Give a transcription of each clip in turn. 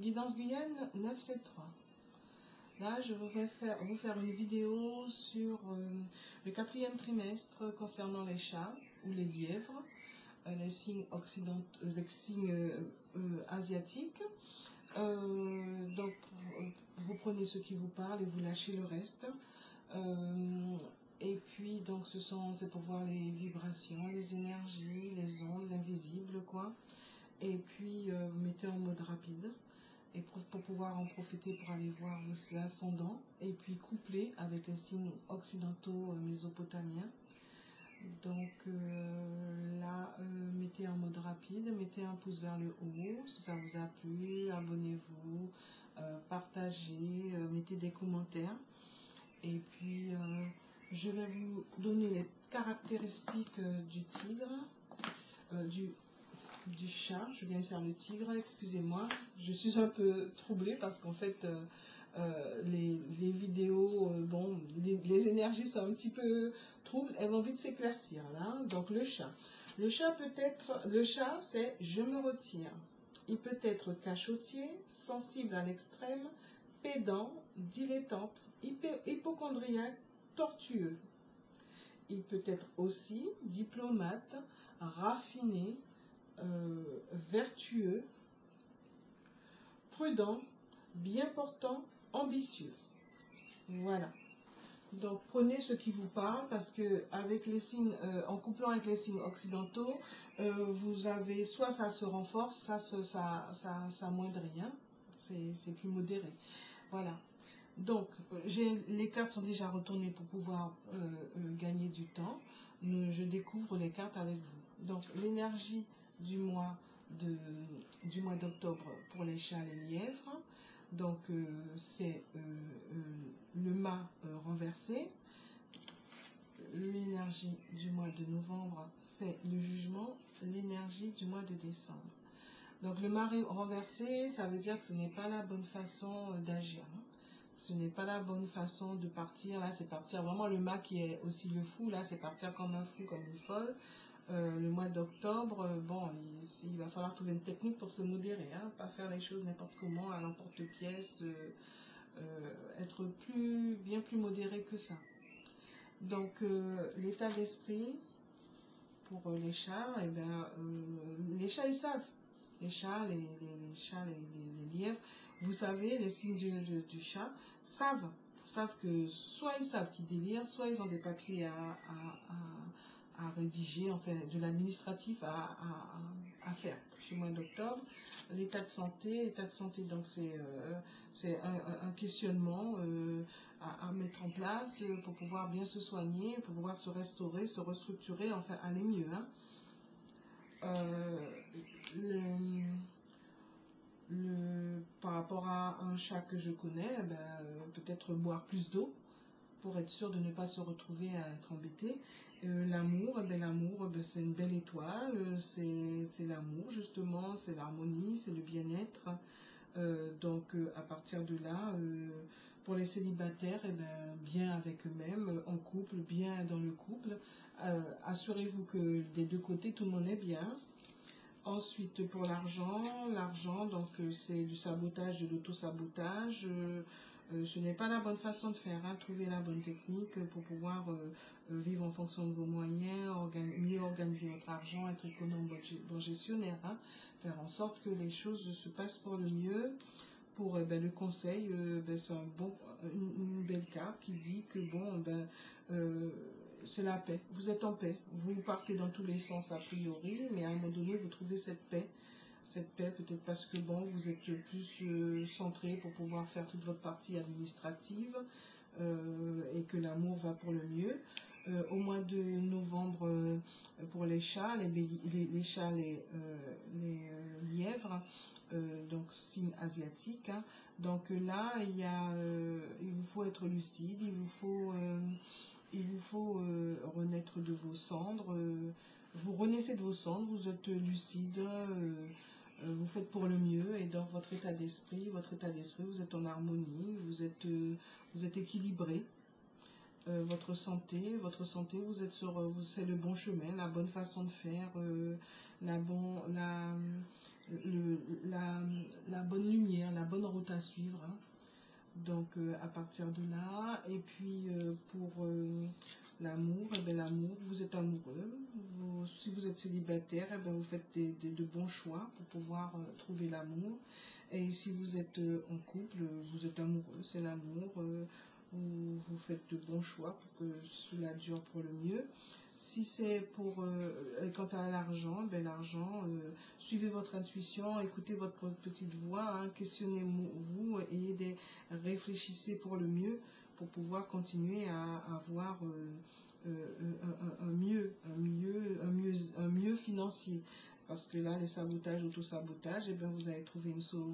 Guidance Guyane 973. Là, je voudrais vous faire une vidéo sur le 4e trimestre concernant les chats ou les lièvres, les signes asiatiques. Donc, vous prenez ce qui vous parle et vous lâchez le reste. Et puis, donc, c'est pour voir les vibrations, les énergies, les ondes, l'invisible, quoi. Et puis, mettez en mode rapide. Et pour pouvoir en profiter pour aller voir vos ascendants. Et puis, couplez avec les signes occidentaux mésopotamiens. Donc, là, mettez en mode rapide, mettez un pouce vers le haut, si ça vous a plu, abonnez-vous, partagez, mettez des commentaires. Et puis, je vais vous donner les caractéristiques du tigre, du chat. Je viens de faire le tigre, excusez-moi. Je suis un peu troublée parce qu'en fait, les vidéos, bon, les énergies sont un petit peu troubles. Elles vont vite s'éclaircir, là. Donc, le chat. Le chat, c'est « je me retire ». Il peut être cachotier, sensible à l'extrême, pédant, dilettante, hypocondriaque, tortueux. Il peut être aussi diplomate, raffiné, vertueux, prudent, bien portant, ambitieux. Voilà. Donc prenez ce qui vous parle parce que avec les signes, en couplant avec les signes occidentaux, vous avez soit ça se renforce, ça amoindrit, hein. C'est plus modéré. Voilà. Donc les cartes sont déjà retournées pour pouvoir gagner du temps. Je découvre les cartes avec vous. Donc l'énergie du mois d'octobre pour les chats et les lièvres. Donc c'est le mât renversé. L'énergie du mois de novembre, c'est le jugement. L'énergie du mois de décembre. Donc le mât renversé, ça veut dire que ce n'est pas la bonne façon d'agir. Hein. Ce n'est pas la bonne façon de partir. Là, c'est partir vraiment le mât qui est aussi le fou. Là, c'est partir comme un fou, comme une folle. Le mois d'octobre, bon, il va falloir trouver une technique pour se modérer, hein, pas faire les choses n'importe comment, à l'emporte-pièce, être bien plus modéré que ça. Donc, l'état d'esprit pour les chats, eh ben, les chats, ils savent. Les chats, les lièvres, vous savez, les signes du chat savent que soit ils savent qu'ils délirent, soit ils ont des papiers à rédiger, enfin de l'administratif à faire. Chez mois d'octobre, l'état de santé, donc c'est un questionnement à mettre en place pour pouvoir bien se soigner, pour pouvoir se restaurer, se restructurer, enfin aller mieux. Hein. Par rapport à un chat que je connais, ben, peut-être boire plus d'eau pour être sûr de ne pas se retrouver à être embêté. L'amour, c'est une belle étoile, c'est l'amour justement, c'est l'harmonie, c'est le bien-être. Donc à partir de là, pour les célibataires, bien avec eux-mêmes, en couple, bien dans le couple. Assurez-vous que des deux côtés, tout le monde est bien. Ensuite, pour l'argent, donc c'est du sabotage, de l'auto-sabotage. Ce n'est pas la bonne façon de faire, hein. Trouver la bonne technique pour pouvoir vivre en fonction de vos moyens, mieux organiser votre argent, être économe, bon gestionnaire, hein. Faire en sorte que les choses se passent pour le mieux. Pour le conseil, c'est une belle carte qui dit que bon, c'est la paix. Vous êtes en paix. Vous partez dans tous les sens a priori, mais à un moment donné, vous trouvez cette paix. Cette paix, peut-être parce que bon, vous êtes plus centré pour pouvoir faire toute votre partie administrative et que l'amour va pour le mieux. Au mois de novembre, pour les chats, les chats, les lièvres, donc signe asiatique. Hein. Donc là, il vous faut être lucide, il vous faut renaître de vos cendres. Vous renaissez de vos cendres, vous êtes lucide. Vous faites pour le mieux et dans votre état d'esprit, vous êtes en harmonie, vous êtes équilibré. Votre santé, c'est le bon chemin, la bonne façon de faire, la bonne lumière, la bonne route à suivre, hein. Donc à partir de là, et puis pour l'amour, eh ben, l'amour, vous êtes amoureux. Si vous êtes célibataire, eh ben, vous faites de bons choix pour pouvoir trouver l'amour. Et si vous êtes en couple, vous êtes amoureux, c'est l'amour. Vous faites de bons choix pour que cela dure pour le mieux. Si c'est pour, quant à l'argent, ben l'argent, suivez votre intuition, écoutez votre petite voix, hein, questionnez-vous et réfléchissez pour le mieux, pour pouvoir continuer à avoir un mieux financier. Parce que là, les sabotages, auto-sabotage, eh bien, vous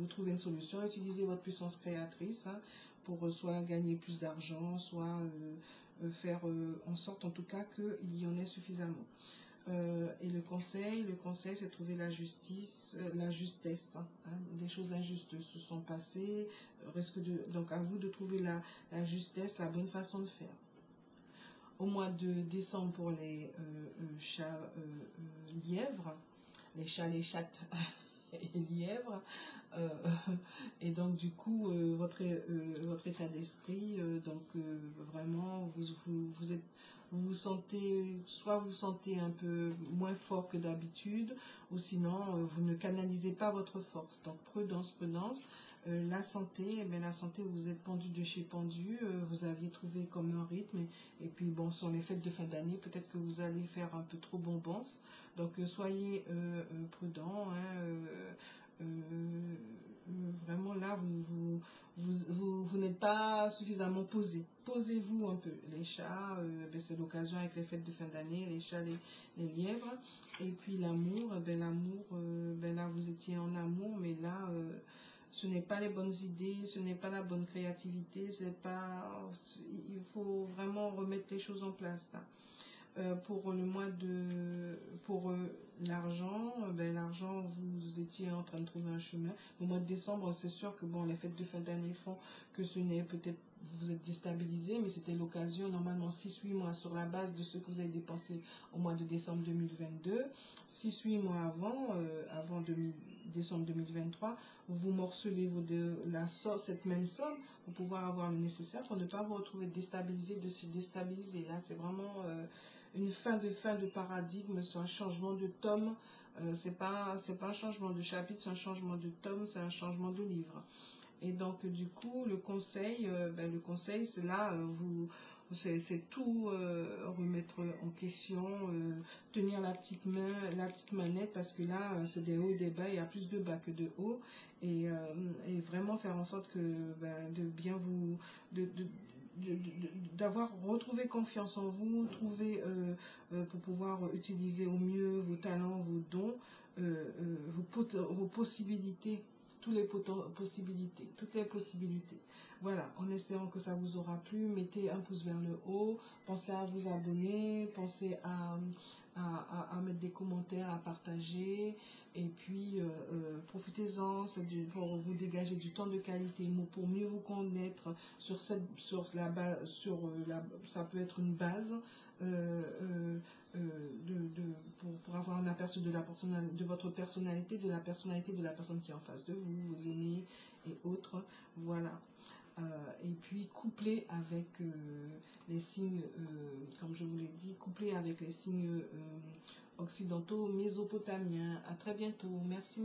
trouvez une solution, utilisez votre puissance créatrice, hein, pour soit gagner plus d'argent, soit faire en sorte en tout cas qu'il y en ait suffisamment. Et le conseil, c'est de trouver la justesse, hein, hein. Des choses injustes se sont passées, donc à vous de trouver la justesse, la bonne façon de faire. Au mois de décembre pour les chats lièvres, les chats, les chattes et lièvres, et donc du coup votre état d'esprit, donc vraiment vous vous sentez un peu moins fort que d'habitude, ou sinon vous ne canalisez pas votre force. Donc prudence. La santé, vous êtes pendu de chez pendu, vous aviez trouvé comme un rythme, et puis bon, sur les fêtes de fin d'année, peut-être que vous allez faire un peu trop bombance. Donc soyez prudent, hein, vraiment là, vous n'êtes pas suffisamment posé. Posez-vous un peu. Les chats, c'est l'occasion avec les fêtes de fin d'année, les chats, les lièvres. Et puis l'amour, là vous étiez en amour, mais là ce n'est pas les bonnes idées, ce n'est pas la bonne créativité, il faut vraiment remettre les choses en place là. Pour l'argent, l'argent, vous étiez en train de trouver un chemin. Au mois de décembre, c'est sûr que bon, les fêtes de fin d'année font que vous êtes déstabilisé, mais c'était l'occasion, normalement 6-8 mois sur la base de ce que vous avez dépensé au mois de décembre 2022, 6-8 mois avant décembre 2023, vous morcelez cette même somme pour pouvoir avoir le nécessaire pour ne pas vous retrouver déstabilisé, de se déstabiliser. Là, c'est vraiment une fin de paradigme, c'est un changement de tome, c'est pas un changement de chapitre, c'est un changement de tome, c'est un changement de livre. Et donc du coup le conseil, c'est là, c'est tout remettre en question, tenir la petite manette, parce que là c'est des hauts et des bas, il y a plus de bas que de hauts, et vraiment faire en sorte que de bien d'avoir retrouvé confiance en vous, pour pouvoir utiliser au mieux vos talents, vos dons, vos possibilités, toutes les possibilités. Voilà, en espérant que ça vous aura plu, mettez un pouce vers le haut, pensez à vous abonner, pensez à mettre des commentaires, à partager, et puis profitez-en pour vous dégager du temps de qualité, pour mieux vous connaître ça peut être une base pour avoir un aperçu de votre personnalité, de la personnalité de la personne qui est en face de vous, vos aînés et autres. Voilà. Et puis couplé avec les signes, comme je vous l'ai dit, couplé avec les signes occidentaux mésopotamiens. À très bientôt. Merci.